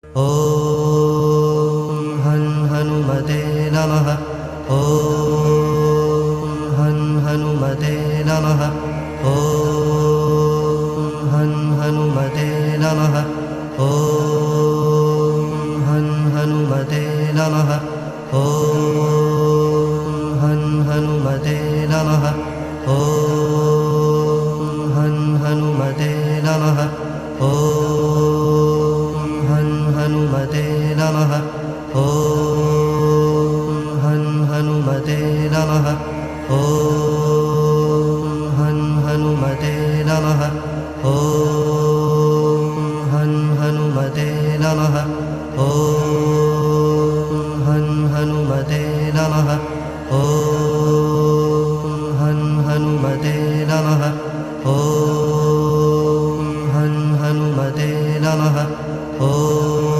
ॐ हं हनुमते नमः। ॐ हं हनुमते नमः। ॐ हं हनुमते नमः। ॐ हं हनुमते नमः। ॐ हं हनुमते नमः। ॐ हं हनुमते नमः। ॐ हं हनुमते नमः। ॐ हं हनुमते नमः। ॐ हं हनुमते नमः। ॐ हं हनुमते नमः। ॐ